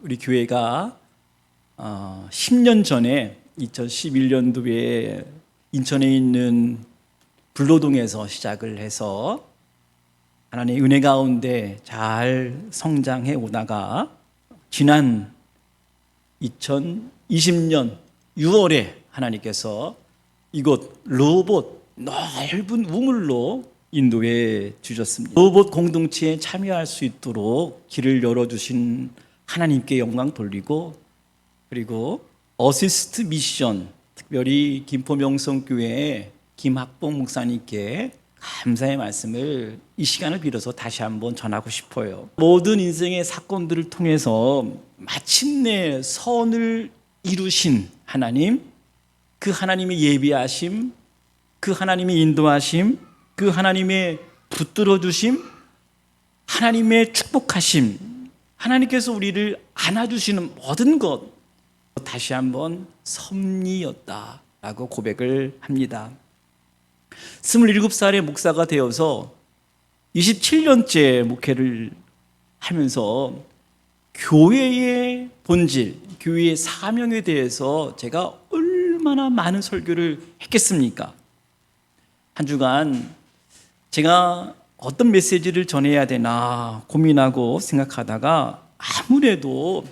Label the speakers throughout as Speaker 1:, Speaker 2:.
Speaker 1: 우리 교회가 10년 전에 2011년도에 인천에 있는 불로동에서 시작을 해서 하나님의 은혜 가운데 잘 성장해 오다가 지난 2020년 6월에 하나님께서 이곳 르호봇 넓은 우물로 인도해 주셨습니다. 르호봇 공동체에 참여할 수 있도록 길을 열어주신 하나님께 영광 돌리고, 그리고 어시스트 미션, 특별히 김포명성교회 김학봉 목사님께 감사의 말씀을 이 시간을 빌어서 다시 한번 전하고 싶어요. 모든 인생의 사건들을 통해서 마침내 선을 이루신 하나님, 그 하나님의 예비하심, 그 하나님의 인도하심, 그 하나님의 붙들어 주심, 하나님의 축복하심, 하나님께서 우리를 안아주시는 모든 것 다시 한번 섭리였다라고 고백을 합니다. 27살의 목사가 되어서 27년째 목회를 하면서 교회의 본질, 교회의 사명에 대해서 제가 얼마나 많은 설교를 했겠습니까? 한 주간 제가 어떤 메시지를 전해야 되나 고민하고 생각하다가 아무래도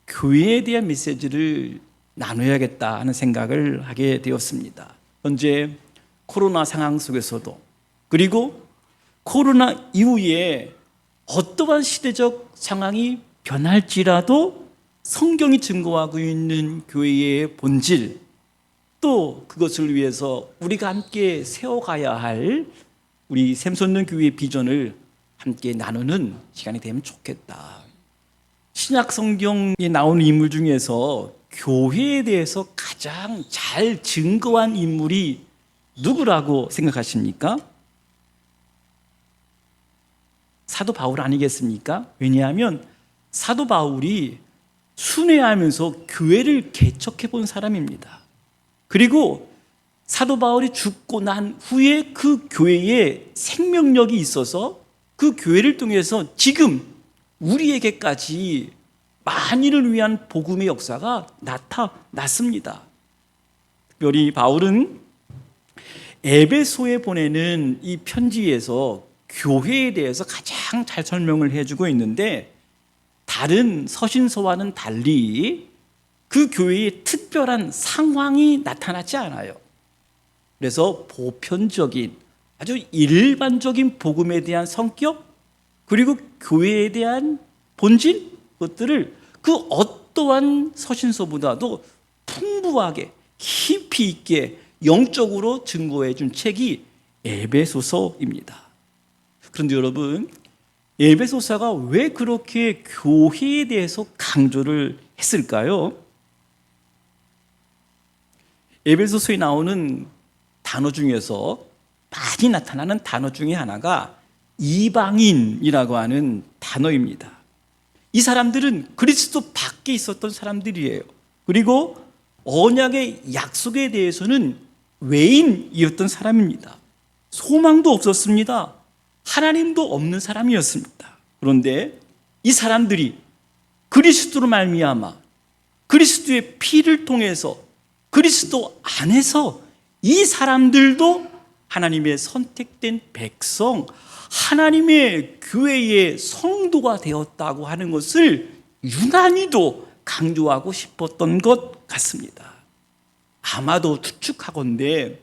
Speaker 1: 교회에 대한 메시지를 나눠야겠다 하는 생각을 하게 되었습니다. 현재 코로나 상황 속에서도, 그리고 코로나 이후에 어떠한 시대적 상황이 변할지라도 성경이 증거하고 있는 교회의 본질, 또 그것을 위해서 우리가 함께 세워가야 할 우리 샘솟는 교회의 비전을 함께 나누는 시간이 되면 좋겠다. 신약 성경에 나오는 인물 중에서 교회에 대해서 가장 잘 증거한 인물이 누구라고 생각하십니까? 사도 바울 아니겠습니까? 왜냐하면 사도 바울이 순회하면서 교회를 개척해 본 사람입니다. 그리고 사도 바울이 죽고 난 후에 그 교회에 생명력이 있어서 그 교회를 통해서 지금 우리에게까지 만인을 위한 복음의 역사가 나타났습니다. 특별히 바울은 에베소에 보내는 이 편지에서 교회에 대해서 가장 잘 설명을 해주고 있는데, 다른 서신서와는 달리 그 교회의 특별한 상황이 나타나지 않아요. 그래서 보편적인, 아주 일반적인 복음에 대한 성격, 그리고 교회에 대한 본질, 것들을 그 어떠한 서신서보다도 풍부하게 깊이 있게 영적으로 증거해 준 책이 에베소서입니다. 그런데 여러분, 에베소서가 왜 그렇게 교회에 대해서 강조를 했을까요? 에베소서에 나오는 단어 중에서 많이 나타나는 단어 중에 하나가 이방인이라고 하는 단어입니다. 이 사람들은 그리스도 밖에 있었던 사람들이에요. 그리고 언약의 약속에 대해서는 외인이었던 사람입니다. 소망도 없었습니다. 하나님도 없는 사람이었습니다. 그런데 이 사람들이 그리스도로 말미암아 그리스도의 피를 통해서 그리스도 안에서 이 사람들도 하나님의 선택된 백성, 하나님의 교회의 성도가 되었다고 하는 것을 유난히도 강조하고 싶었던 것 같습니다. 아마도 추측하건대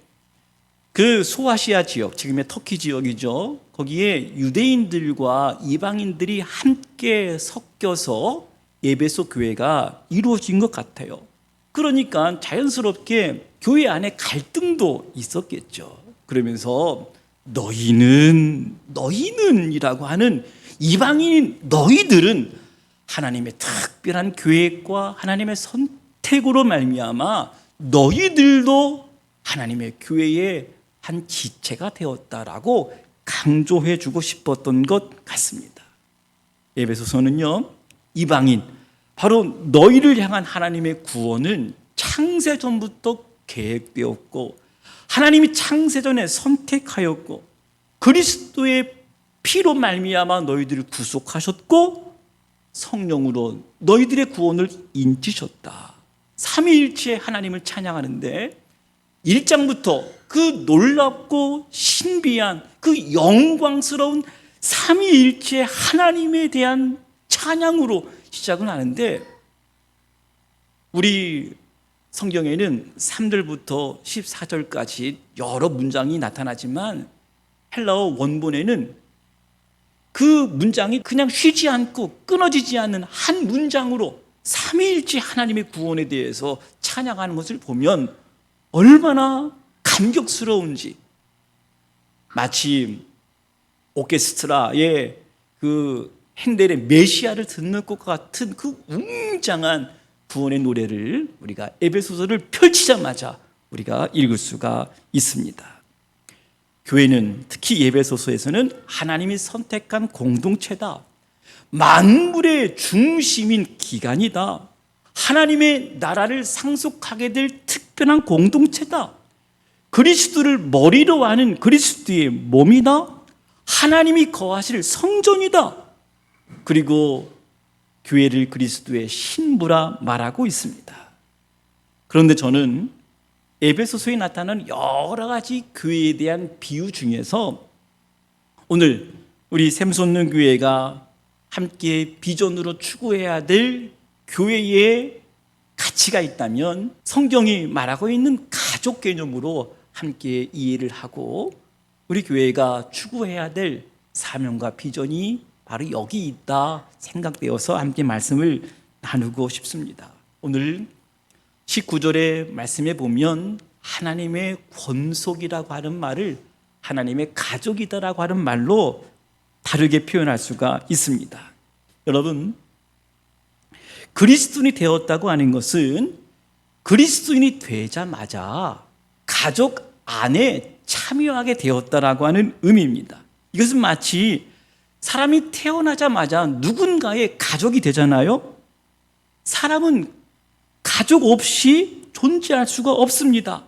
Speaker 1: 그 소아시아 지역, 지금의 터키 지역이죠. 거기에 유대인들과 이방인들이 함께 섞여서 에베소 교회가 이루어진 것 같아요. 그러니까 자연스럽게 교회 안에 갈등도 있었겠죠. 그러면서 너희는이라고 하는 이방인인 너희들은 하나님의 특별한 계획과 하나님의 선택으로 말미암아 너희들도 하나님의 교회의 한 지체가 되었다라고 강조해 주고 싶었던 것 같습니다. 에베소서는요, 이방인, 바로 너희를 향한 하나님의 구원은 창세전부터 계획되었고 하나님이 창세전에 선택하였고 그리스도의 피로 말미암아 너희들을 구속하셨고 성령으로 너희들의 구원을 인치셨다. 삼위일체 하나님을 찬양하는데 1장부터 그 놀랍고 신비한 그 영광스러운 삼위일체 하나님에 대한 찬양으로 시작을 하는데, 우리 성경에는 3절부터 14절까지 여러 문장이 나타나지만 헬라어 원본에는 그 문장이 그냥 쉬지 않고 끊어지지 않는 한 문장으로 삼위일체 하나님의 구원에 대해서 찬양하는 것을 보면 얼마나 감격스러운지, 마치 오케스트라의 그 핸델의 메시아를 듣는 것과 같은 그 웅장한 구원의 노래를 우리가 에베소서를 펼치자마자 우리가 읽을 수가 있습니다. 교회는 특히 에베소서에서는 하나님이 선택한 공동체다. 만물의 중심인 기관이다. 하나님의 나라를 상속하게 될 특별한 공동체다. 그리스도를 머리로 하는 그리스도의 몸이다. 하나님이 거하실 성전이다. 그리고 교회를 그리스도의 신부라 말하고 있습니다. 그런데 저는 에베소서에 나타나는 여러 가지 교회에 대한 비유 중에서 오늘 우리 샘솟는 교회가 함께 비전으로 추구해야 될 교회의 가치가 있다면 성경이 말하고 있는 가족 개념으로 함께 이해를 하고 우리 교회가 추구해야 될 사명과 비전이 바로 여기 있다 생각되어서 함께 말씀을 나누고 싶습니다. 오늘 19절의 말씀에 보면 하나님의 권속이라고 하는 말을 하나님의 가족이다라고 하는 말로 다르게 표현할 수가 있습니다. 여러분, 그리스도인이 되었다고 하는 것은 그리스도인이 되자마자 가족 안에 참여하게 되었다라고 하는 의미입니다. 이것은 마치 사람이 태어나자마자 누군가의 가족이 되잖아요. 사람은 가족 없이 존재할 수가 없습니다.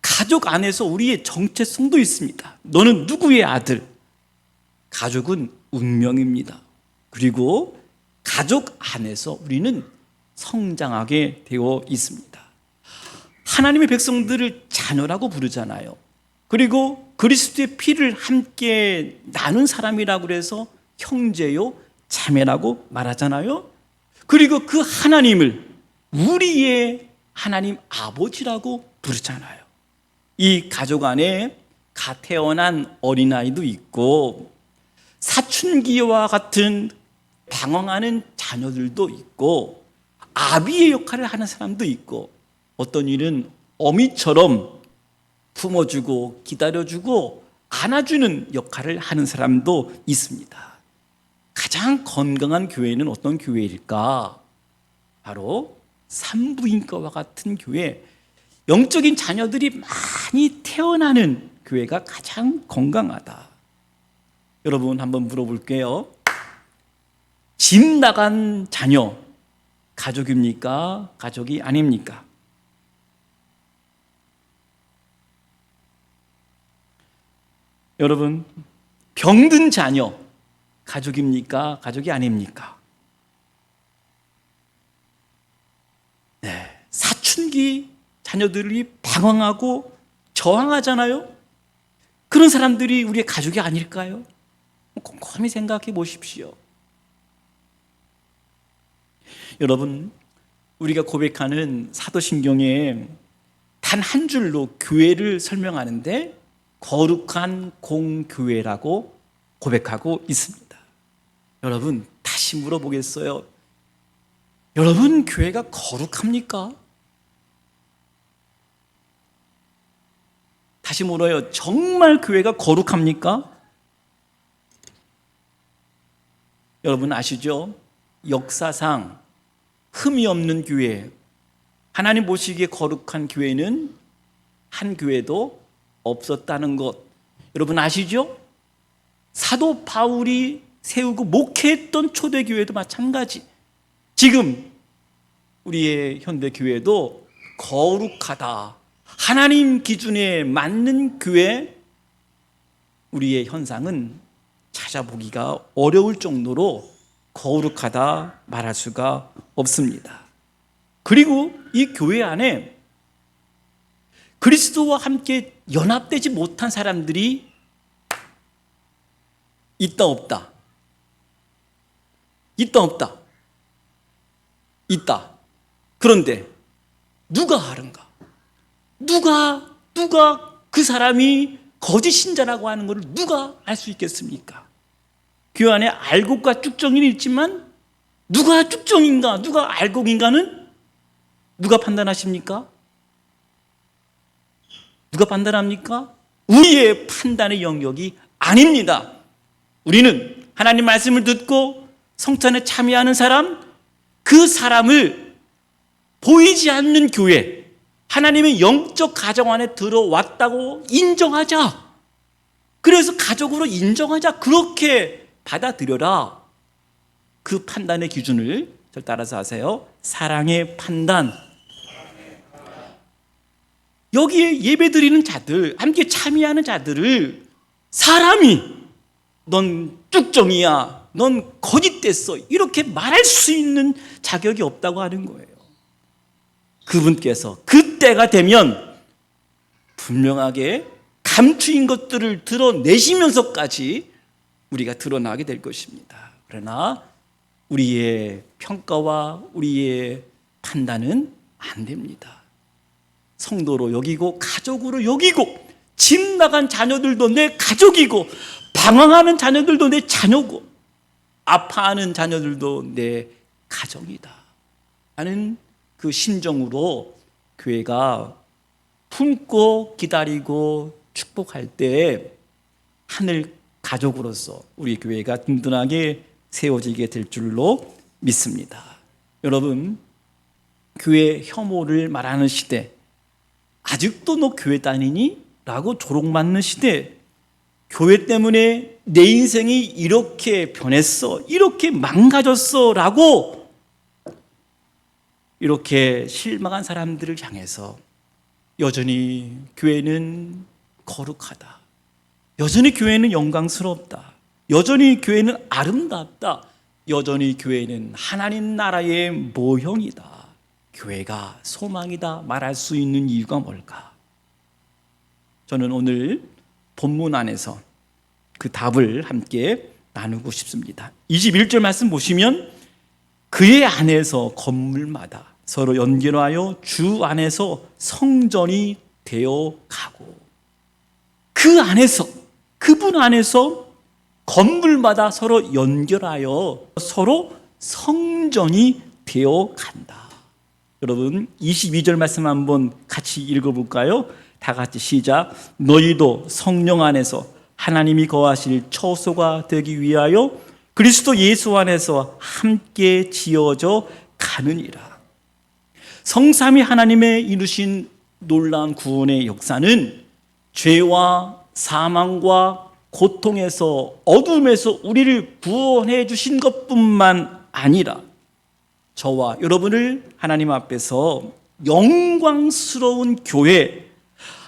Speaker 1: 가족 안에서 우리의 정체성도 있습니다. 너는 누구의 아들? 가족은 운명입니다. 그리고 가족 안에서 우리는 성장하게 되어 있습니다. 하나님의 백성들을 자녀라고 부르잖아요. 그리고 그리스도의 피를 함께 나눈 사람이라고 해서 형제요, 자매라고 말하잖아요. 그리고 그 하나님을 우리의 하나님 아버지라고 부르잖아요. 이 가족 안에 갓 태어난 어린아이도 있고 사춘기와 같은 방황하는 자녀들도 있고 아비의 역할을 하는 사람도 있고 어떤 일은 어미처럼 품어주고 기다려주고 안아주는 역할을 하는 사람도 있습니다. 가장 건강한 교회는 어떤 교회일까? 바로 산부인과와 같은 교회, 영적인 자녀들이 많이 태어나는 교회가 가장 건강하다. 여러분 한번 물어볼게요. 집 나간 자녀 가족입니까? 가족이 아닙니까? 여러분, 병든 자녀 가족입니까? 가족이 아닙니까? 네, 사춘기 자녀들이 방황하고 저항하잖아요. 그런 사람들이 우리의 가족이 아닐까요? 곰곰이 생각해 보십시오. 여러분, 우리가 고백하는 사도신경에 단 한 줄로 교회를 설명하는데 거룩한 공교회라고 고백하고 있습니다. 여러분, 다시 물어보겠어요. 여러분, 교회가 거룩합니까? 다시 물어요. 정말 교회가 거룩합니까? 여러분 아시죠? 역사상 흠이 없는 교회, 하나님 보시기에 거룩한 교회는 한 교회도 없었다는 것 여러분 아시죠? 사도 바울이 세우고 목회했던 초대교회도 마찬가지. 지금 우리의 현대교회도 거룩하다, 하나님 기준에 맞는 교회, 우리의 현상은 찾아보기가 어려울 정도로 거룩하다 말할 수가 없습니다. 그리고 이 교회 안에 그리스도와 함께 연합되지 못한 사람들이 있다 없다? 있다 없다? 있다. 그런데 누가 하는가? 누가 그 사람이 거짓 신자라고 하는 것을 누가 알 수 있겠습니까? 교회 안에 알곡과 쭉정이는 있지만 누가 쭉정인가, 누가 알곡인가는 누가 판단하십니까? 누가 판단합니까? 우리의 판단의 영역이 아닙니다. 우리는 하나님 말씀을 듣고 성찬에 참여하는 사람, 그 사람을 보이지 않는 교회, 하나님의 영적 가정 안에 들어왔다고 인정하자. 그래서 가족으로 인정하자. 그렇게 받아들여라. 그 판단의 기준을 절 따라서 하세요. 사랑의 판단. 여기에 예배드리는 자들, 함께 참여하는 자들을 사람이 넌 쭉정이야, 넌 거짓됐어, 이렇게 말할 수 있는 자격이 없다고 하는 거예요. 그분께서 그때가 되면 분명하게 감추인 것들을 드러내시면서까지 우리가 드러나게 될 것입니다. 그러나 우리의 평가와 우리의 판단은 안 됩니다. 성도로 여기고 가족으로 여기고 집 나간 자녀들도 내 가족이고 방황하는 자녀들도 내 자녀고 아파하는 자녀들도 내 가정이다 하는 그 심정으로 교회가 품고 기다리고 축복할 때 하늘 가족으로서 우리 교회가 든든하게 세워지게 될 줄로 믿습니다. 여러분, 교회 혐오를 말하는 시대, 아직도 너 교회 다니니? 라고 조롱받는 시대, 교회 때문에 내 인생이 이렇게 변했어, 이렇게 망가졌어 라고 이렇게 실망한 사람들을 향해서 여전히 교회는 거룩하다, 여전히 교회는 영광스럽다, 여전히 교회는 아름답다, 여전히 교회는 하나님 나라의 모형이다, 교회가 소망이다 말할 수 있는 이유가 뭘까? 저는 오늘 본문 안에서 그 답을 함께 나누고 싶습니다. 21절 말씀 보시면 그의 안에서 건물마다 서로 연결하여 주 안에서 성전이 되어 가고, 그 안에서, 그분 안에서 건물마다 서로 연결하여 서로 성전이 되어 간다. 여러분, 22절 말씀 한번 같이 읽어볼까요? 다 같이 시작. 너희도 성령 안에서 하나님이 거하실 처소가 되기 위하여 그리스도 예수 안에서 함께 지어져 가느니라. 성삼위 하나님의 이루신 놀라운 구원의 역사는 죄와 사망과 고통에서, 어둠에서 우리를 구원해 주신 것뿐만 아니라 저와 여러분을 하나님 앞에서 영광스러운 교회,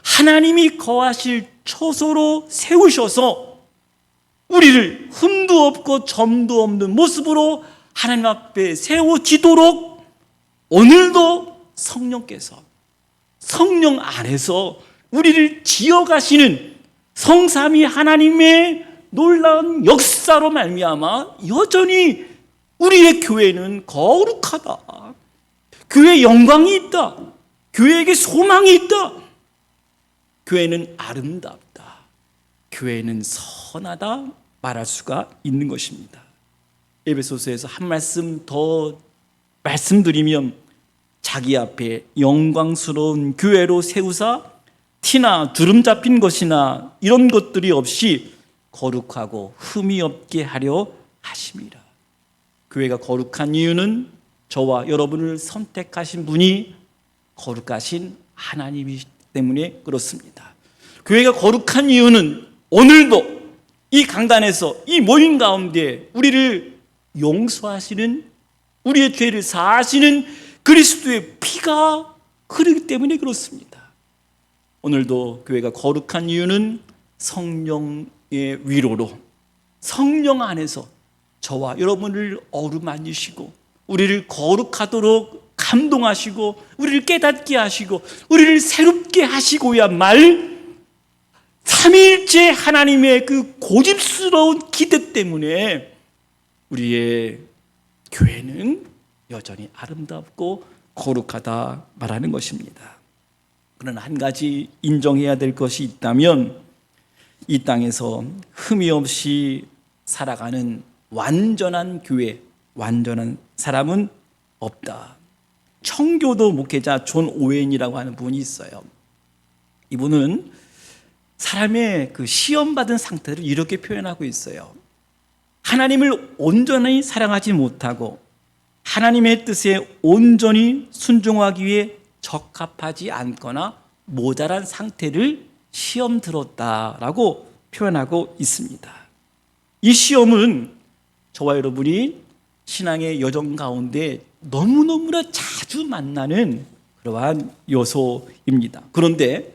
Speaker 1: 하나님이 거하실 처소로 세우셔서 우리를 흠도 없고 점도 없는 모습으로 하나님 앞에 세워지도록 오늘도 성령께서, 성령 안에서 우리를 지어가시는 성삼위 하나님의 놀라운 역사로 말미암아 여전히 우리의 교회는 거룩하다, 교회에 영광이 있다, 교회에게 소망이 있다, 교회는 아름답다, 교회는 선하다 말할 수가 있는 것입니다. 에베소서에서 한 말씀 더 말씀드리면 자기 앞에 영광스러운 교회로 세우사 티나 주름 잡힌 것이나 이런 것들이 없이 거룩하고 흠이 없게 하려 하심이라. 교회가 거룩한 이유는 저와 여러분을 선택하신 분이 거룩하신 하나님이기 때문에 그렇습니다. 교회가 거룩한 이유는 오늘도 이 강단에서, 이 모임 가운데 우리를 용서하시는, 우리의 죄를 사하시는 그리스도의 피가 흐르기 때문에 그렇습니다. 오늘도 교회가 거룩한 이유는 성령의 위로로, 성령 안에서 저와 여러분을 어루만지시고 우리를 거룩하도록 감동하시고 우리를 깨닫게 하시고 우리를 새롭게 하시고야말 삼위일체 하나님의 그 고집스러운 기대 때문에 우리의 교회는 여전히 아름답고 거룩하다 말하는 것입니다. 그러나 한 가지 인정해야 될 것이 있다면 이 땅에서 흠이 없이 살아가는 완전한 교회, 완전한 사람은 없다. 청교도 목회자 존 오웬이라고 하는 분이 있어요. 이분은 사람의 그 시험받은 상태를 이렇게 표현하고 있어요. 하나님을 온전히 사랑하지 못하고 하나님의 뜻에 온전히 순종하기 위해 적합하지 않거나 모자란 상태를 시험 들었다라고 표현하고 있습니다. 이 시험은 저와 여러분이 신앙의 여정 가운데 너무너무나 자주 만나는 그러한 요소입니다. 그런데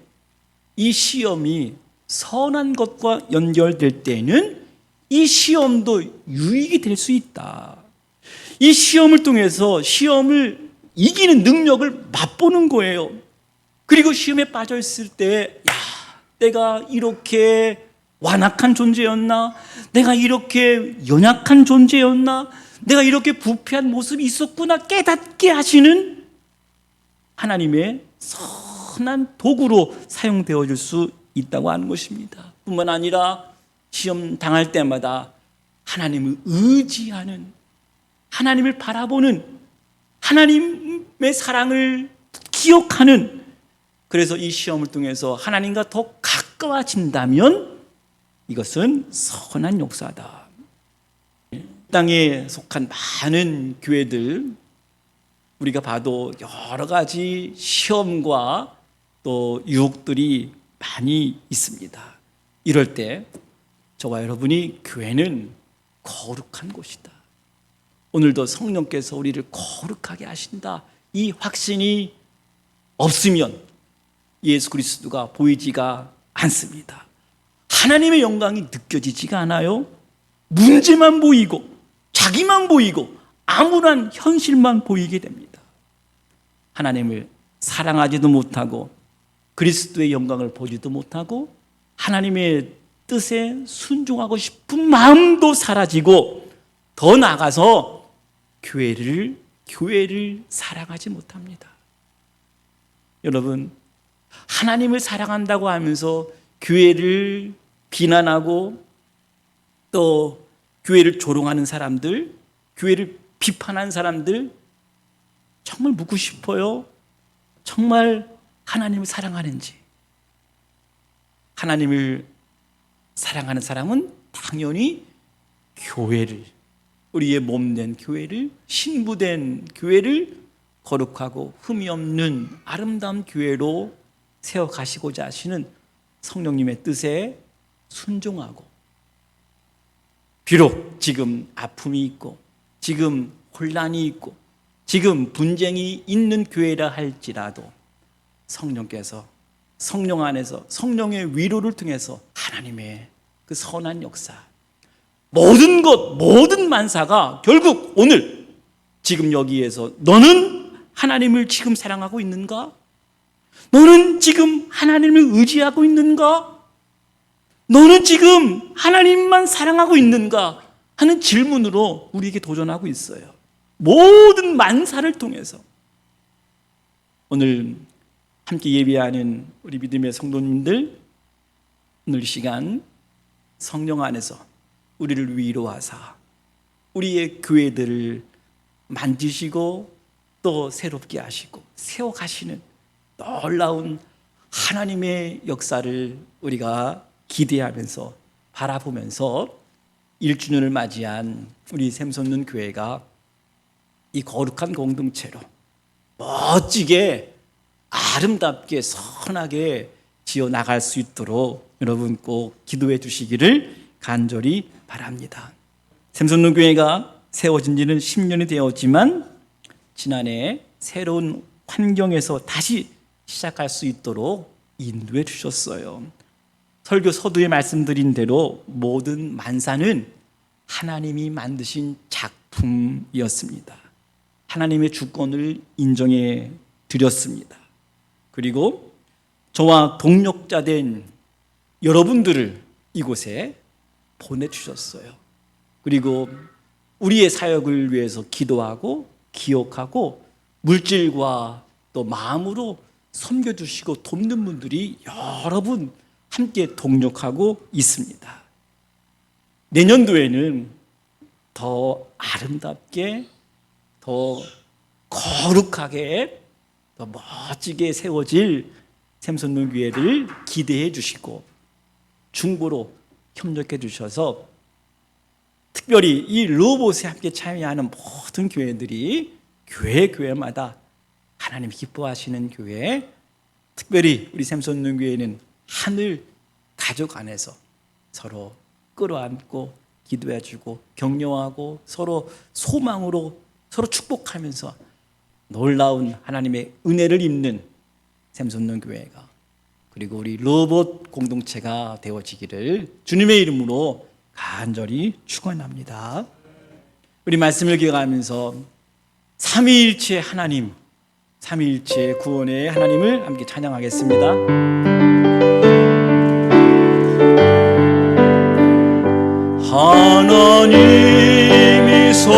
Speaker 1: 이 시험이 선한 것과 연결될 때는 이 시험도 유익이 될 수 있다. 이 시험을 통해서 시험을 이기는 능력을 맛보는 거예요. 그리고 시험에 빠져 있을 때, 야, 내가 이렇게 완악한 존재였나? 내가 이렇게 연약한 존재였나? 내가 이렇게 부패한 모습이 있었구나 깨닫게 하시는 하나님의 선한 도구로 사용되어질 수 있다고 하는 것입니다. 뿐만 아니라 시험 당할 때마다 하나님을 의지하는, 하나님을 바라보는, 하나님의 사랑을 기억하는, 그래서 이 시험을 통해서 하나님과 더 가까워진다면 이것은 선한 역사다. 땅에 속한 많은 교회들 우리가 봐도 여러 가지 시험과 또 유혹들이 많이 있습니다. 이럴 때 저와 여러분이 교회는 거룩한 곳이다. 오늘도 성령께서 우리를 거룩하게 하신다. 이 확신이 없으면 예수 그리스도가 보이지가 않습니다. 하나님의 영광이 느껴지지가 않아요. 문제만 보이고 자기만 보이고 암울한 현실만 보이게 됩니다. 하나님을 사랑하지도 못하고 그리스도의 영광을 보지도 못하고 하나님의 뜻에 순종하고 싶은 마음도 사라지고 더 나아가서 교회를 사랑하지 못합니다. 여러분, 하나님을 사랑한다고 하면서 교회를 비난하고 또 교회를 조롱하는 사람들, 교회를 비판한 사람들 정말 묻고 싶어요. 정말 하나님을 사랑하는지. 하나님을 사랑하는 사람은 당연히 교회를, 우리의 몸된 교회를, 신부된 교회를 거룩하고 흠이 없는 아름다운 교회로 세워가시고자 하시는 성령님의 뜻에 순종하고, 비록 지금 아픔이 있고 지금 혼란이 있고 지금 분쟁이 있는 교회라 할지라도 성령께서 성령 안에서 성령의 위로를 통해서 하나님의 그 선한 역사, 모든 것, 모든 만사가 결국 오늘 지금 여기에서 너는 하나님을 지금 사랑하고 있는가? 너는 지금 하나님을 의지하고 있는가? 너는 지금 하나님만 사랑하고 있는가? 하는 질문으로 우리에게 도전하고 있어요. 모든 만사를 통해서. 오늘 함께 예배하는 우리 믿음의 성도님들, 오늘 이 시간 성령 안에서 우리를 위로하사 우리의 교회들을 만지시고 또 새롭게 하시고 세워가시는 놀라운 하나님의 역사를 우리가 기대하면서 바라보면서 1주년을 맞이한 우리 샘솟는 교회가 이 거룩한 공동체로 멋지게 아름답게 선하게 지어나갈 수 있도록 여러분 꼭 기도해 주시기를 간절히 바랍니다. 샘솟는 교회가 세워진 지는 10년이 되었지만 지난해 새로운 환경에서 다시 시작할 수 있도록 인도해 주셨어요. 설교 서두에 말씀드린 대로 모든 만사는 하나님이 만드신 작품이었습니다. 하나님의 주권을 인정해 드렸습니다. 그리고 저와 동력자 된 여러분들을 이곳에 보내주셨어요. 그리고 우리의 사역을 위해서 기도하고 기억하고 물질과 또 마음으로 섬겨주시고 돕는 분들이 여러분 함께 동력하고 있습니다. 내년도에는 더 아름답게, 더 거룩하게, 더 멋지게 세워질 샘솟는 교회를 기대해 주시고 중보로 협력해 주셔서 특별히 이 로봇에 함께 참여하는 모든 교회들이 교회마다 하나님 기뻐하시는 교회, 특별히 우리 샘솟는 교회는 하늘 가족 안에서 서로 끌어안고 기도해주고 격려하고 서로 소망으로 서로 축복하면서 놀라운 하나님의 은혜를 입는 샘솟는 교회가, 그리고 우리 로봇 공동체가 되어지기를 주님의 이름으로 간절히 축원합니다. 우리 말씀을 기억하면서 삼위일체 하나님, 삼위일체 구원의 하나님을 함께 찬양하겠습니다.